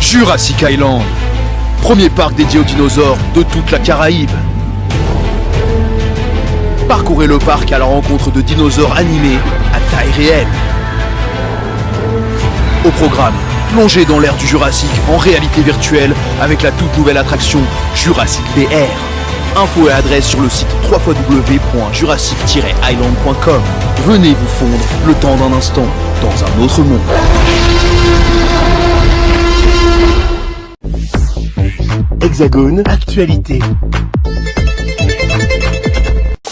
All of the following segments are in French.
Jurassic Island, premier parc dédié aux dinosaures de toute la Caraïbe. Parcourez le parc à la rencontre de dinosaures animés à taille réelle. Au programme, plongez dans l'ère du Jurassique en réalité virtuelle avec la toute nouvelle attraction Jurassic VR. Infos et adresse sur le site www.jurassic-island.com. Venez vous fondre le temps d'un instant dans un autre monde. Hexagone, actualité.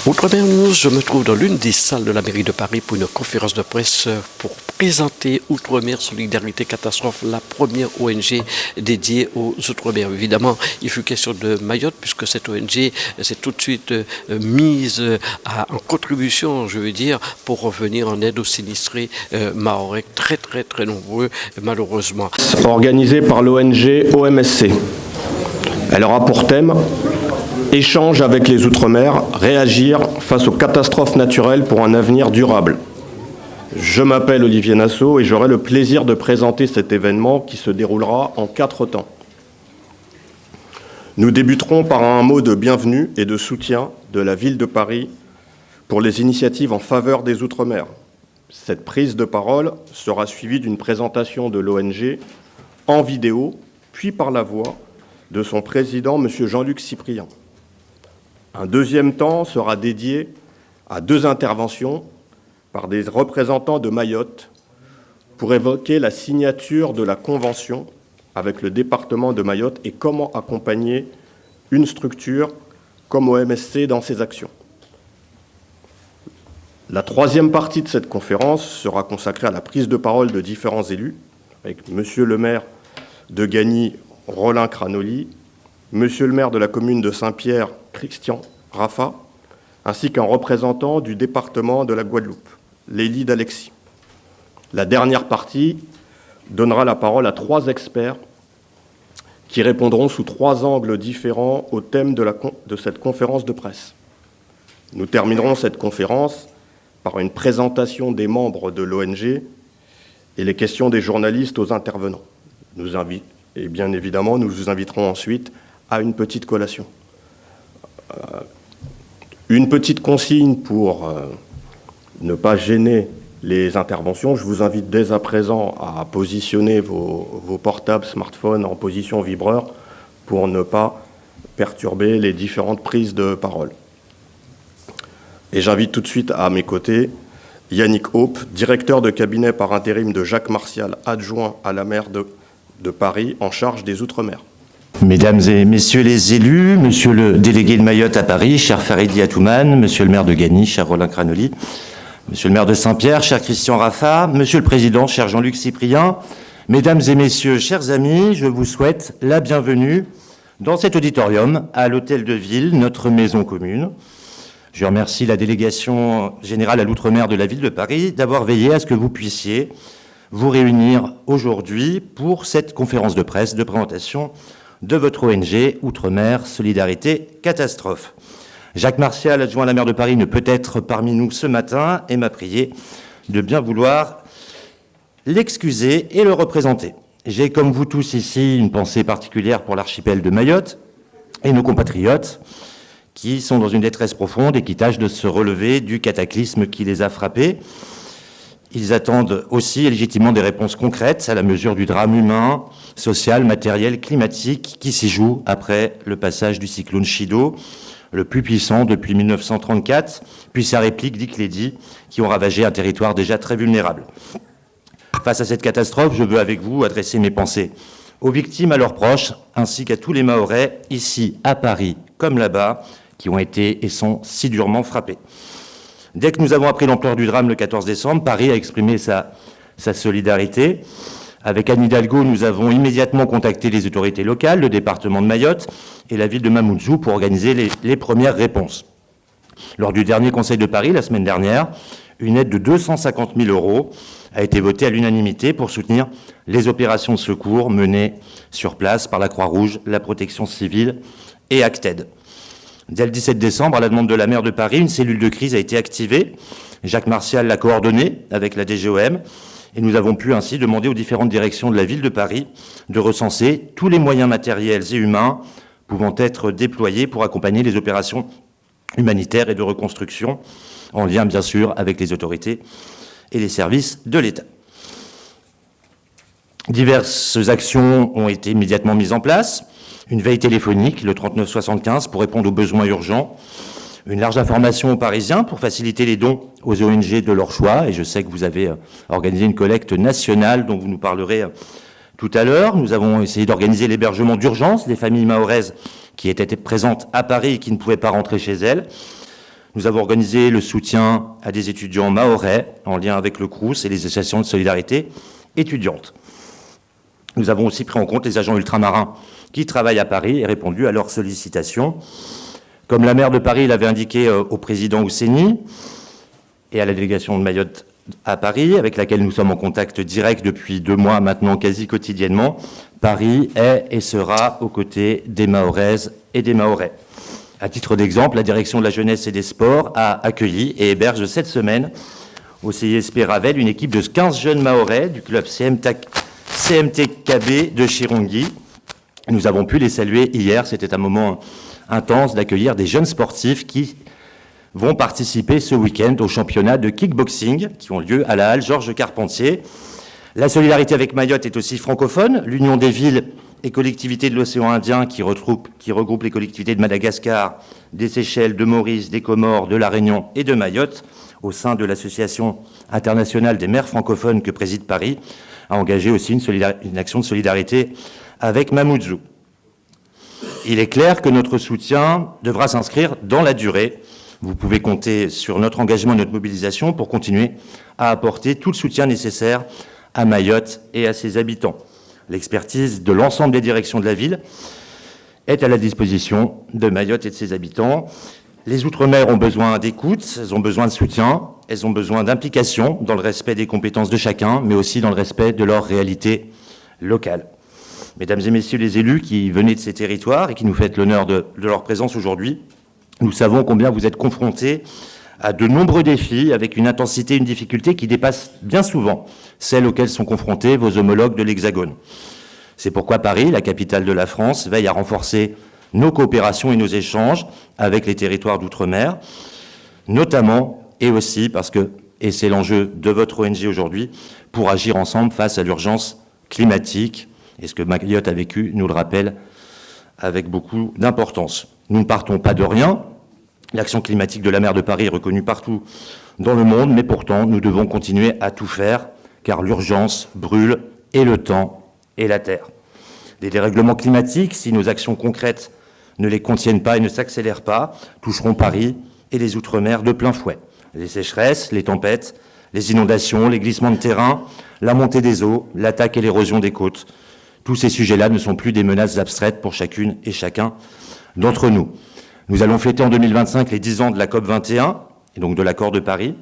Outre-mer News, je me trouve dans l'une des salles de la mairie de Paris pour une conférence de presse pour présenter Outre-mer Solidarité Catastrophe, la première ONG dédiée aux Outre-mer. Évidemment, il fut question de Mayotte puisque cette ONG s'est tout de suite mise en contribution, je veux dire, pour revenir en aide aux sinistrés mahorais, très nombreux malheureusement. Organisée par l'ONG OMSC. Elle aura pour thème échange avec les Outre-mer, réagir face aux catastrophes naturelles pour un avenir durable. Je m'appelle Olivier Nassau et j'aurai le plaisir de présenter cet événement qui se déroulera en 4 temps. Nous débuterons par un mot de bienvenue et de soutien de la ville de Paris pour les initiatives en faveur des Outre-mer. Cette prise de parole sera suivie d'une présentation de l'ONG en vidéo, puis par la voix de son président, M. Jean-Luc Cyprien. Un deuxième temps sera dédié à 2 interventions par des représentants de Mayotte pour évoquer la signature de la convention avec le département de Mayotte et comment accompagner une structure comme OMSC dans ses actions. La troisième partie de cette conférence sera consacrée à la prise de parole de différents élus, avec Monsieur le maire de Gagny, Rollin Cranoli, Monsieur le maire de la commune de Saint-Pierre, Christian Raffa, ainsi qu'un représentant du département de la Guadeloupe, Lélie d'Alexis. La dernière partie donnera la parole à 3 experts qui répondront sous 3 angles différents au thème de cette conférence de presse. Nous terminerons cette conférence par une présentation des membres de l'ONG et les questions des journalistes aux intervenants. Et bien évidemment, nous vous inviterons ensuite à une petite collation. Une petite consigne pour ne pas gêner les interventions. Je vous invite dès à présent à positionner vos portables, smartphones en position vibreur pour ne pas perturber les différentes prises de parole. Et j'invite tout de suite à mes côtés Yannick Hope, directeur de cabinet par intérim de Jacques Martial, adjoint à la maire de Paris en charge des Outre-mer. Mesdames et messieurs les élus, monsieur le délégué de Mayotte à Paris, cher Faridi Atoumane, monsieur le maire de Gagny, cher Rollin Cranoli, monsieur le maire de Saint-Pierre, cher Christian Raffa, monsieur le président, cher Jean-Luc Cyprien, mesdames et messieurs, chers amis, je vous souhaite la bienvenue dans cet auditorium à l'Hôtel de Ville, notre maison commune. Je remercie la délégation générale à l'Outre-mer de la ville de Paris d'avoir veillé à ce que vous puissiez vous réunir aujourd'hui pour cette conférence de presse de présentation de votre ONG Outre-mer Solidarité Catastrophe. Jacques Martial, adjoint à la maire de Paris, ne peut être parmi nous ce matin et m'a prié de bien vouloir l'excuser et le représenter. J'ai, comme vous tous ici, une pensée particulière pour l'archipel de Mayotte et nos compatriotes qui sont dans une détresse profonde et qui tâchent de se relever du cataclysme qui les a frappés. Ils attendent aussi et légitimement des réponses concrètes à la mesure du drame humain, social, matériel, climatique qui s'y joue après le passage du cyclone Chido, le plus puissant depuis 1934, puis sa réplique d'Iclédi, qui ont ravagé un territoire déjà très vulnérable. Face à cette catastrophe, je veux avec vous adresser mes pensées aux victimes, à leurs proches, ainsi qu'à tous les Mahorais, ici à Paris comme là-bas, qui ont été et sont si durement frappés. Dès que nous avons appris l'ampleur du drame le 14 décembre, Paris a exprimé sa solidarité. Avec Anne Hidalgo, nous avons immédiatement contacté les autorités locales, le département de Mayotte et la ville de Mamoudzou pour organiser les premières réponses. Lors du dernier Conseil de Paris, la semaine dernière, une aide de 250 000 € a été votée à l'unanimité pour soutenir les opérations de secours menées sur place par la Croix-Rouge, la Protection civile et Acted. Dès le 17 décembre, à la demande de la maire de Paris, une cellule de crise a été activée. Jacques Martial l'a coordonnée avec la DGOM Et nous avons pu ainsi demander aux différentes directions de la ville de Paris de recenser tous les moyens matériels et humains pouvant être déployés pour accompagner les opérations humanitaires et de reconstruction, en lien bien sûr avec les autorités et les services de l'État. Diverses actions ont été immédiatement mises en place. Une veille téléphonique, le 3975, pour répondre aux besoins urgents. Une large information aux Parisiens pour faciliter les dons aux ONG de leur choix. Et je sais que vous avez organisé une collecte nationale dont vous nous parlerez tout à l'heure. Nous avons essayé d'organiser l'hébergement d'urgence des familles mahoraises qui étaient présentes à Paris et qui ne pouvaient pas rentrer chez elles. Nous avons organisé le soutien à des étudiants mahorais en lien avec le Crous et les associations de solidarité étudiantes. Nous avons aussi pris en compte les agents ultramarins qui travaillent à Paris et répondu à leurs sollicitations. Comme la maire de Paris l'avait indiqué au président Ousseni et à la délégation de Mayotte à Paris, avec laquelle nous sommes en contact direct depuis 2 mois maintenant, quasi quotidiennement, Paris est et sera aux côtés des Mahoraises et des Mahorais. À titre d'exemple, la direction de la jeunesse et des sports a accueilli et héberge cette semaine au CISP Ravel une équipe de 15 jeunes Mahorais du club CMTKB de Chirongui. Nous avons pu les saluer hier, c'était un moment intense d'accueillir des jeunes sportifs qui vont participer ce week-end au championnat de kickboxing qui ont lieu à la halle Georges Carpentier. La solidarité avec Mayotte est aussi francophone. L'Union des villes et collectivités de l'océan Indien qui regroupe les collectivités de Madagascar, des Seychelles, de Maurice, des Comores, de La Réunion et de Mayotte, au sein de l'Association internationale des maires francophones que préside Paris, a engagé aussi une action de solidarité avec Mamoudzou. Il est clair que notre soutien devra s'inscrire dans la durée. Vous pouvez compter sur notre engagement et notre mobilisation pour continuer à apporter tout le soutien nécessaire à Mayotte et à ses habitants. L'expertise de l'ensemble des directions de la ville est à la disposition de Mayotte et de ses habitants. Les Outre-mer ont besoin d'écoute, elles ont besoin de soutien, elles ont besoin d'implication dans le respect des compétences de chacun, mais aussi dans le respect de leur réalité locale. Mesdames et messieurs les élus qui venez de ces territoires et qui nous faites l'honneur de leur présence aujourd'hui, nous savons combien vous êtes confrontés à de nombreux défis avec une intensité et une difficulté qui dépassent bien souvent celles auxquelles sont confrontés vos homologues de l'Hexagone. C'est pourquoi Paris, la capitale de la France, veille à renforcer nos coopérations et nos échanges avec les territoires d'outre-mer, notamment et aussi parce que, et c'est l'enjeu de votre ONG aujourd'hui, pour agir ensemble face à l'urgence climatique. Et ce que Mayotte a vécu nous le rappelle avec beaucoup d'importance. Nous ne partons pas de rien. L'action climatique de la maire de Paris est reconnue partout dans le monde, mais pourtant, nous devons continuer à tout faire, car l'urgence brûle et le temps et la terre. Les dérèglements climatiques, si nos actions concrètes ne les contiennent pas et ne s'accélèrent pas, toucheront Paris et les Outre-mer de plein fouet. Les sécheresses, les tempêtes, les inondations, les glissements de terrain, la montée des eaux, l'attaque et l'érosion des côtes. Tous ces sujets-là ne sont plus des menaces abstraites pour chacune et chacun d'entre nous. Nous allons fêter en 2025 les 10 ans de la COP21, et donc de l'accord de Paris.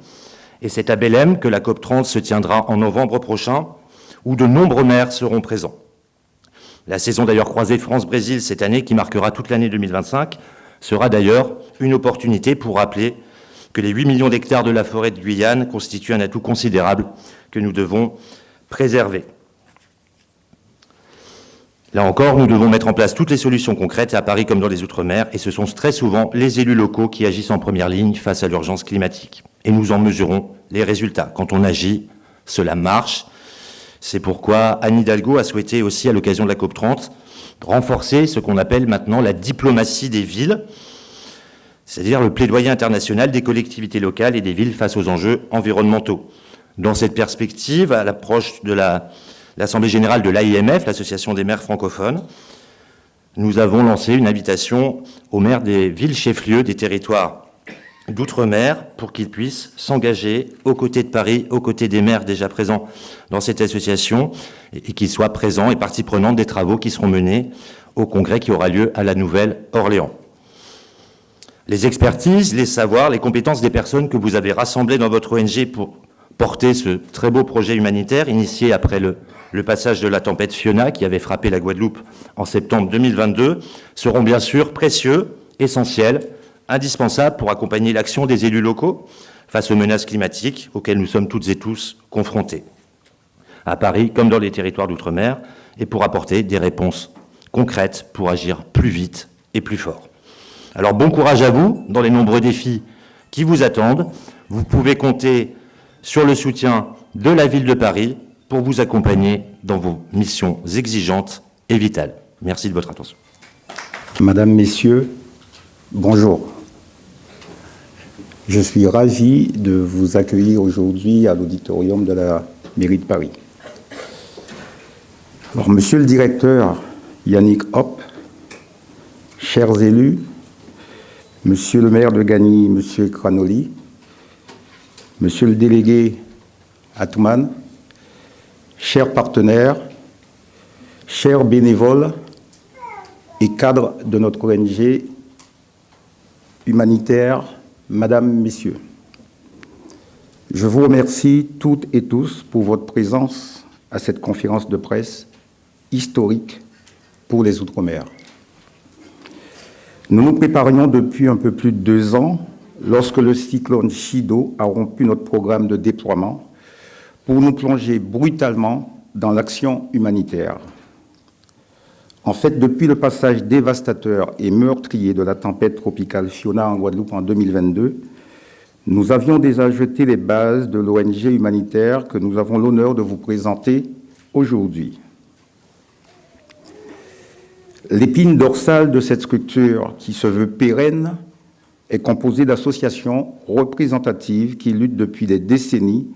Et c'est à Belém que la COP30 se tiendra en novembre prochain, où de nombreux maires seront présents. La saison d'ailleurs croisée France-Brésil cette année, qui marquera toute l'année 2025, sera d'ailleurs une opportunité pour rappeler que les 8 millions d'hectares de la forêt de Guyane constituent un atout considérable que nous devons préserver. Là encore, nous devons mettre en place toutes les solutions concrètes à Paris comme dans les Outre-mer, et ce sont très souvent les élus locaux qui agissent en première ligne face à l'urgence climatique. Et nous en mesurons les résultats. Quand on agit, cela marche. C'est pourquoi Anne Hidalgo a souhaité aussi, à l'occasion de la COP30, renforcer ce qu'on appelle maintenant la diplomatie des villes, c'est-à-dire le plaidoyer international des collectivités locales et des villes face aux enjeux environnementaux. Dans cette perspective, à l'approche de l'Assemblée générale de l'AIMF, l'Association des maires francophones, nous avons lancé une invitation aux maires des villes chefs-lieux des territoires d'outre-mer pour qu'ils puissent s'engager aux côtés de Paris, aux côtés des maires déjà présents dans cette association et qu'ils soient présents et partie prenante des travaux qui seront menés au congrès qui aura lieu à la Nouvelle-Orléans. Les expertises, les savoirs, les compétences des personnes que vous avez rassemblées dans votre ONG pour porter ce très beau projet humanitaire initié après le passage de la tempête Fiona qui avait frappé la Guadeloupe en septembre 2022 seront bien sûr précieux, essentiels, indispensables pour accompagner l'action des élus locaux face aux menaces climatiques auxquelles nous sommes toutes et tous confrontés. à Paris comme dans les territoires d'outre-mer, et pour apporter des réponses concrètes pour agir plus vite et plus fort. Alors bon courage à vous dans les nombreux défis qui vous attendent. Vous pouvez compter sur le soutien de la ville de Paris pour vous accompagner dans vos missions exigeantes et vitales. Merci de votre attention. Madame, Messieurs, bonjour. Je suis ravi de vous accueillir aujourd'hui à l'auditorium de la mairie de Paris. Alors, Monsieur le directeur Yannick Hoppe, chers élus, Monsieur le maire de Gagny, Monsieur Cranoli, Monsieur le délégué Atouman, chers partenaires, chers bénévoles et cadres de notre ONG humanitaire, Madame, Messieurs, je vous remercie toutes et tous pour votre présence à cette conférence de presse historique pour les Outre-mer. Nous nous préparions depuis un peu plus de 2 ans, lorsque le cyclone Chido a rompu notre programme de déploiement, pour nous plonger brutalement dans l'action humanitaire. En fait, depuis le passage dévastateur et meurtrier de la tempête tropicale Fiona en Guadeloupe en 2022, nous avions déjà jeté les bases de l'ONG humanitaire que nous avons l'honneur de vous présenter aujourd'hui. L'épine dorsale de cette structure, qui se veut pérenne, est composée d'associations représentatives qui luttent depuis des décennies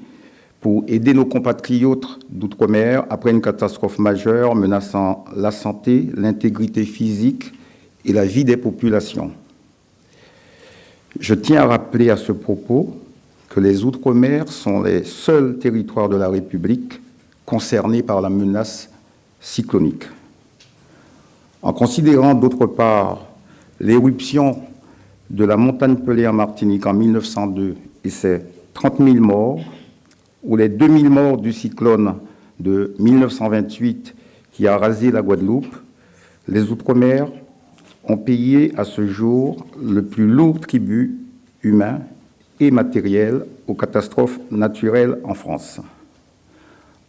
pour aider nos compatriotes d'outre-mer après une catastrophe majeure menaçant la santé, l'intégrité physique et la vie des populations. Je tiens à rappeler à ce propos que les Outre-mer sont les seuls territoires de la République concernés par la menace cyclonique. En considérant d'autre part l'éruption de la montagne Pelée en Martinique en 1902 et ses 30 000 morts, ou les 2000 morts du cyclone de 1928 qui a rasé la Guadeloupe, les Outre-mer ont payé à ce jour le plus lourd tribut humain et matériel aux catastrophes naturelles en France.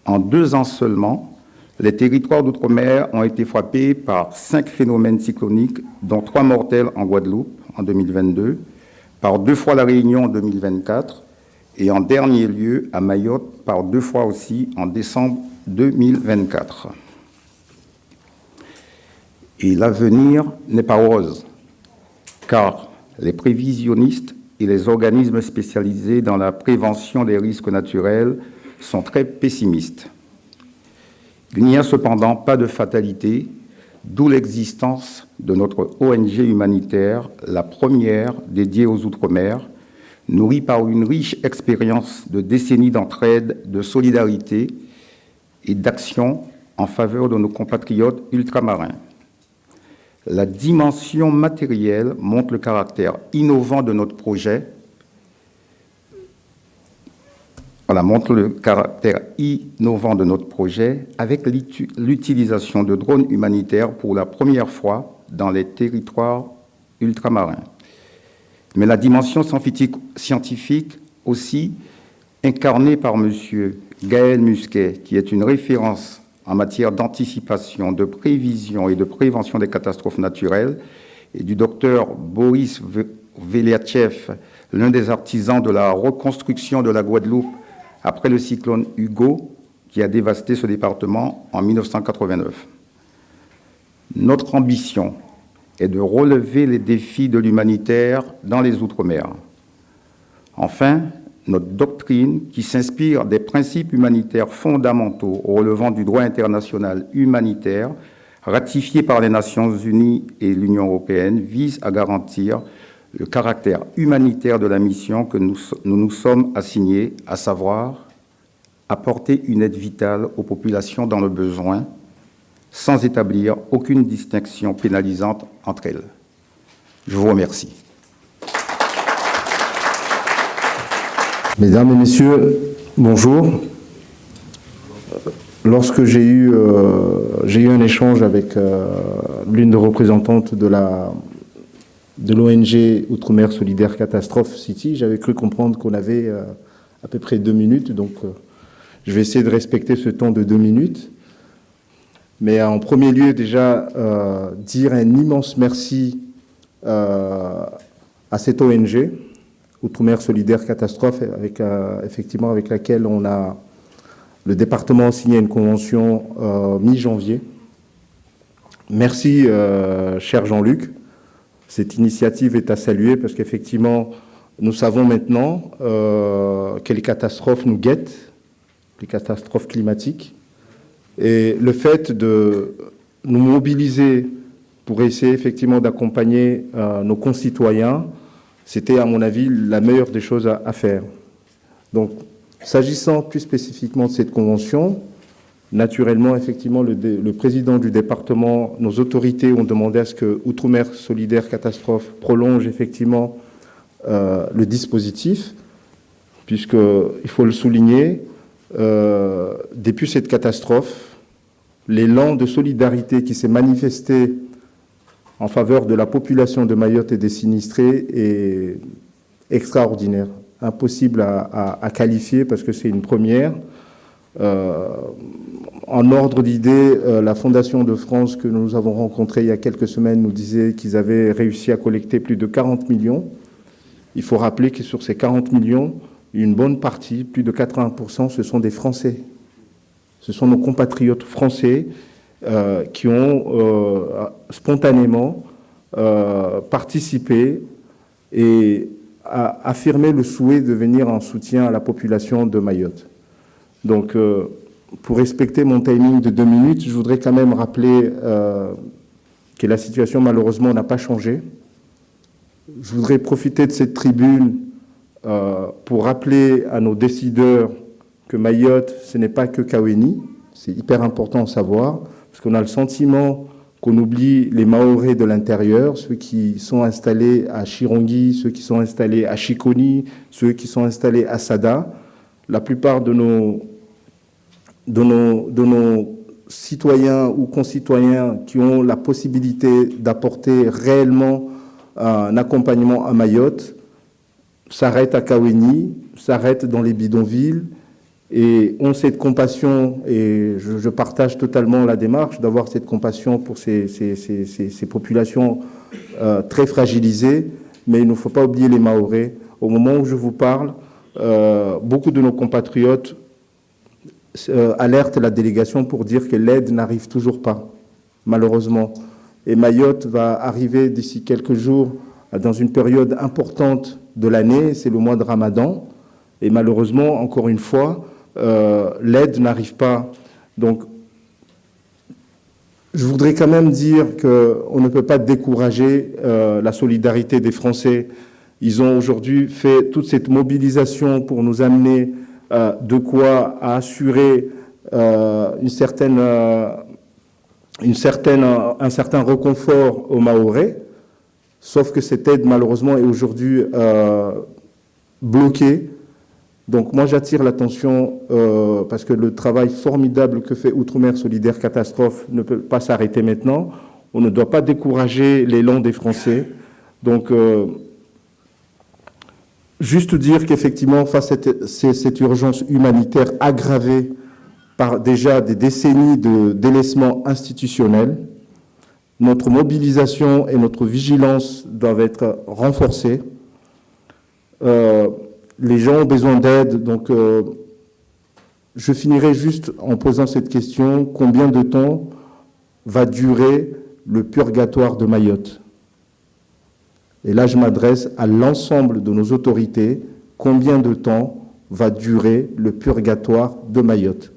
En 2 ans seulement, les territoires d'outre-mer ont été frappés par 5 phénomènes cycloniques, dont 3 mortels en Guadeloupe en 2022, par 2 fois la Réunion en 2024, et en dernier lieu à Mayotte par 2 fois aussi en décembre 2024. Et l'avenir n'est pas rose, car les prévisionnistes et les organismes spécialisés dans la prévention des risques naturels sont très pessimistes. Il n'y a cependant pas de fatalité, d'où l'existence de notre ONG humanitaire, la première dédiée aux Outre-mer, nourrie par une riche expérience de décennies d'entraide, de solidarité et d'action en faveur de nos compatriotes ultramarins. La dimension matérielle montre le caractère innovant de notre projet. Avec l'utilisation de drones humanitaires pour la première fois dans les territoires ultramarins. Mais la dimension scientifique aussi, incarnée par M. Gaël Musquet, qui est une référence en matière d'anticipation, de prévision et de prévention des catastrophes naturelles, et du docteur Boris Veliatchev, l'un des artisans de la reconstruction de la Guadeloupe après le cyclone Hugo, qui a dévasté ce département en 1989. Notre ambition est de relever les défis de l'humanitaire dans les Outre-mer. Enfin, notre doctrine, qui s'inspire des principes humanitaires fondamentaux relevant du droit international humanitaire, ratifié par les Nations Unies et l'Union européenne, vise à garantir le caractère humanitaire de la mission que nous nous sommes assignés, à savoir apporter une aide vitale aux populations dans le besoin, sans établir aucune distinction pénalisante entre elles. Je vous remercie. Mesdames et messieurs, bonjour. Lorsque j'ai eu un échange avec l'une des représentantes de l'ONG Outre-mer Solidaire Catastrophe City, j'avais cru comprendre qu'on avait à peu près 2 minutes, donc Je vais essayer de respecter ce temps de 2 minutes. Mais en premier lieu, déjà, dire un immense merci à cette ONG, Outre-mer Solidaire Catastrophe, effectivement avec laquelle le département a signé une convention mi-janvier. Merci, cher Jean-Luc. Cette initiative est à saluer parce qu'effectivement, nous savons maintenant quelles catastrophes nous guettent, les catastrophes climatiques. Et le fait de nous mobiliser pour essayer effectivement d'accompagner nos concitoyens, c'était à mon avis la meilleure des choses à faire. Donc, s'agissant plus spécifiquement de cette convention, naturellement, effectivement, le président du département, nos autorités ont demandé à ce que Outre-mer Solidaire Catastrophe prolonge effectivement le dispositif, puisqu'il faut le souligner, depuis cette catastrophe, l'élan de solidarité qui s'est manifesté en faveur de la population de Mayotte et des sinistrés est extraordinaire, impossible à qualifier parce que c'est une première. En ordre d'idée, la Fondation de France que nous avons rencontrée il y a quelques semaines nous disait qu'ils avaient réussi à collecter plus de 40 millions. Il faut rappeler que sur ces 40 millions, une bonne partie, plus de 80%, ce sont des Français. Ce sont nos compatriotes français qui ont spontanément participé et affirmé le souhait de venir en soutien à la population de Mayotte. Donc, pour respecter mon timing de 2 minutes, je voudrais quand même rappeler que la situation, malheureusement, n'a pas changé. Je voudrais profiter de cette tribune pour rappeler à nos décideurs que Mayotte, ce n'est pas que Kaweni. C'est hyper important à savoir, parce qu'on a le sentiment qu'on oublie les Mahorais de l'intérieur, ceux qui sont installés à Chirongi, ceux qui sont installés à Chikoni, ceux qui sont installés à Sada. La plupart de nos citoyens ou concitoyens qui ont la possibilité d'apporter réellement un accompagnement à Mayotte s'arrêtent à Kaweni, s'arrêtent dans les bidonvilles et ont cette compassion, et je partage totalement la démarche d'avoir cette compassion pour ces populations très fragilisées, mais il ne faut pas oublier les Mahorais. Au moment où je vous parle, beaucoup de nos compatriotes alertent la délégation pour dire que l'aide n'arrive toujours pas, malheureusement. Et Mayotte va arriver d'ici quelques jours dans une période importante de l'année, c'est le mois de Ramadan. Et malheureusement, encore une fois, l'aide n'arrive pas. Donc, je voudrais quand même dire qu'on ne peut pas décourager la solidarité des Français. Ils ont aujourd'hui fait toute cette mobilisation pour nous amener de quoi assurer un certain réconfort aux Mahorais, sauf que cette aide, malheureusement, est aujourd'hui bloquée. Donc moi, j'attire l'attention parce que le travail formidable que fait Outre-mer Solidaire Catastrophe ne peut pas s'arrêter maintenant. On ne doit pas décourager l'élan des Français. Donc, juste dire qu'effectivement, face à cette urgence humanitaire aggravée par déjà des décennies de délaissement institutionnel, notre mobilisation et notre vigilance doivent être renforcées. Les gens ont besoin d'aide, donc je finirai juste en posant cette question: combien de temps va durer le purgatoire de Mayotte? Et là, je m'adresse à l'ensemble de nos autorités. Combien de temps va durer le purgatoire de Mayotte?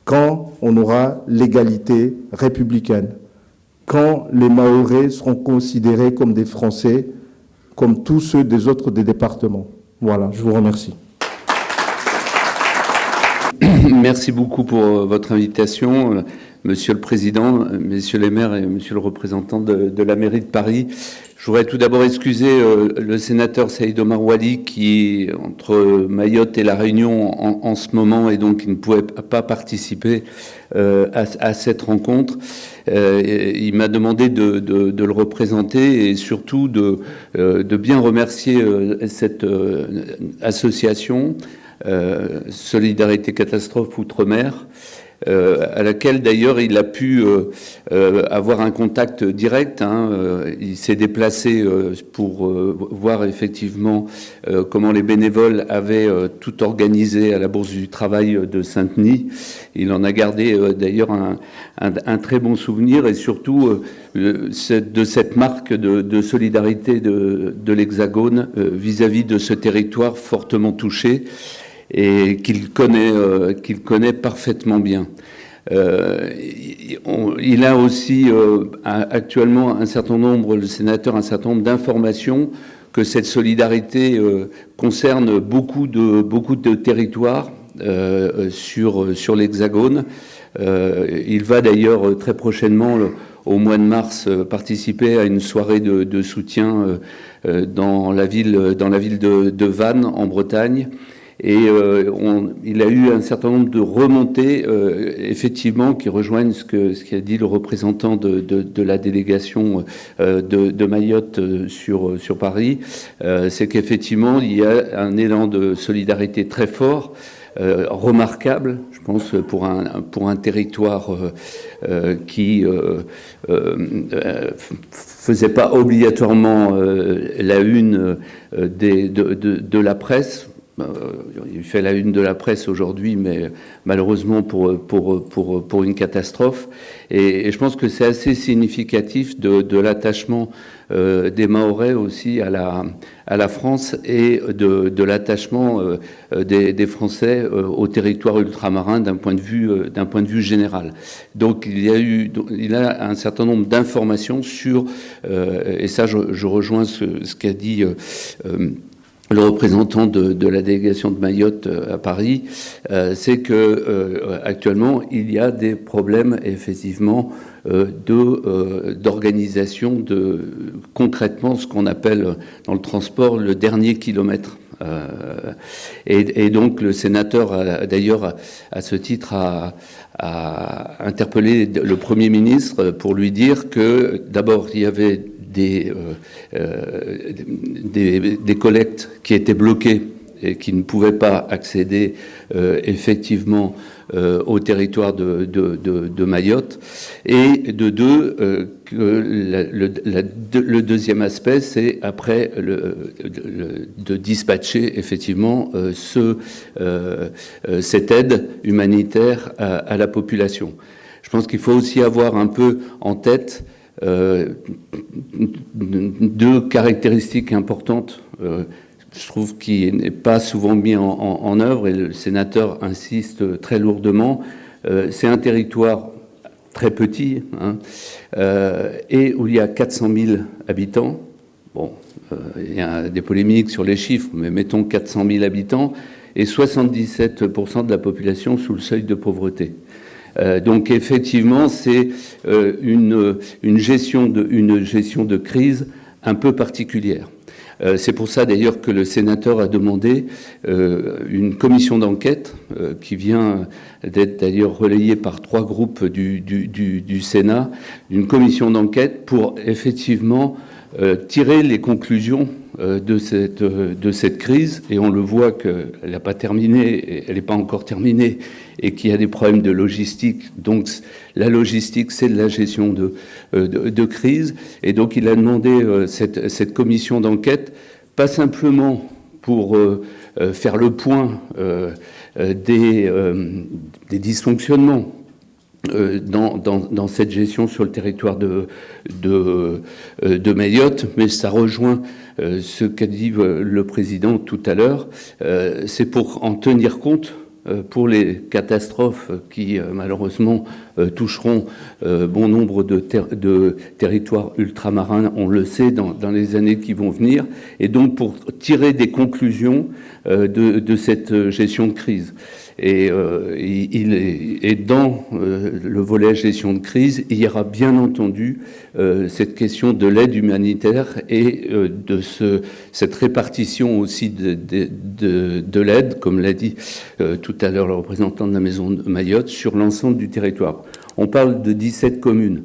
Quand on aura l'égalité républicaine? Quand les Mahorais seront considérés comme des Français, comme tous ceux des autres des départements? Voilà, je vous remercie. Merci beaucoup pour votre invitation, Monsieur le Président, Messieurs les maires et Monsieur le représentant de la mairie de Paris. Je voudrais tout d'abord excuser le sénateur Saïd Omar Wali qui est entre Mayotte et La Réunion en ce moment et donc il ne pouvait pas participer à cette rencontre. Il m'a demandé de le représenter et surtout de bien remercier cette association Solidarité Catastrophe Outre-mer, à laquelle d'ailleurs il a pu avoir un contact direct. Il s'est déplacé pour voir effectivement comment les bénévoles avaient tout organisé à la Bourse du Travail de Saint-Denis. Il en a gardé d'ailleurs un très bon souvenir, et surtout de cette marque de solidarité de l'Hexagone vis-à-vis de ce territoire fortement touché, et qu'il connaît parfaitement bien. Il a aussi actuellement un certain nombre d'informations que cette solidarité concerne beaucoup de territoires sur l'Hexagone. Il va d'ailleurs très prochainement, au mois de mars, participer à une soirée de soutien dans la ville de Vannes, en Bretagne. Et il a eu un certain nombre de remontées, effectivement, qui rejoignent ce qu'a dit le représentant de la délégation de Mayotte sur Paris. C'est qu'effectivement, il y a un élan de solidarité très fort, remarquable, je pense, pour un territoire qui faisait pas obligatoirement la une de la presse. Il fait la une de la presse aujourd'hui, mais malheureusement pour une catastrophe. Et je pense que c'est assez significatif de l'attachement des Mahorais aussi à la France, et de l'attachement des Français au territoire ultramarin d'un point de vue général. Donc il a un certain nombre d'informations sur, et ça je rejoins ce qu'a dit le représentant de la délégation de Mayotte à Paris, c'est que actuellement il y a des problèmes effectivement d'organisation de concrètement ce qu'on appelle dans le transport le dernier kilomètre. Et donc le sénateur d'ailleurs à ce titre a interpellé le Premier ministre pour lui dire que d'abord il y avait des collectes qui étaient bloquées et qui ne pouvaient pas accéder effectivement au territoire de Mayotte. Et de deux, le deuxième aspect, c'est après de dispatcher effectivement cette aide humanitaire à la population. Je pense qu'il faut aussi avoir un peu en tête deux caractéristiques importantes, je trouve, qui n'est pas souvent mis en œuvre, et le sénateur insiste très lourdement. C'est un territoire très petit, et où il y a 400 000 habitants. Bon, il y a des polémiques sur les chiffres, mais mettons 400 000 habitants, et 77% de la population sous le seuil de pauvreté. Donc effectivement, c'est une gestion de crise un peu particulière. C'est pour ça d'ailleurs que le sénateur a demandé une commission d'enquête qui vient d'être d'ailleurs relayée par 3 groupes du Sénat, une commission d'enquête pour effectivement tirer les conclusions de cette crise. Et on le voit qu'elle n'a pas terminé, elle n'est pas encore terminée, et qu'il y a des problèmes de logistique. Donc la logistique, c'est de la gestion de crise. Et donc il a demandé cette commission d'enquête, pas simplement pour faire le point des dysfonctionnements dans cette gestion sur le territoire de Mayotte, mais ça rejoint ce qu'a dit le président tout à l'heure. C'est pour en tenir compte pour les catastrophes qui malheureusement toucheront bon nombre de territoires ultramarins, on le sait, dans les années qui vont venir, et donc pour tirer des conclusions de cette gestion de crise. Et dans le volet gestion de crise, il y aura bien entendu cette question de l'aide humanitaire et de cette répartition aussi de l'aide, comme l'a dit tout à l'heure le représentant de la Maison de Mayotte, sur l'ensemble du territoire. On parle de 17 communes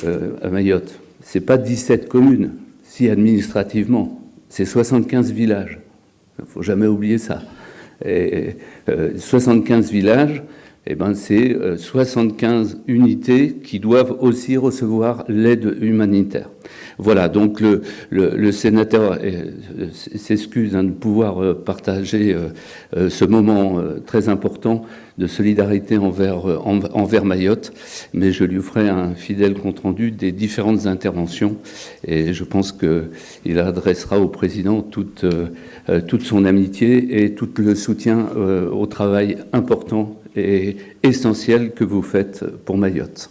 à Mayotte. C'est pas 17 communes, si administrativement, c'est 75 villages. Il ne faut jamais oublier ça. 75 villages, eh ben c'est 75 unités qui doivent aussi recevoir l'aide humanitaire. Voilà, donc le sénateur s'excuse de pouvoir partager ce moment très important de solidarité envers Mayotte, mais je lui ferai un fidèle compte-rendu des différentes interventions et je pense qu'il adressera au président toute son amitié et tout le soutien au travail important et essentiel que vous faites pour Mayotte.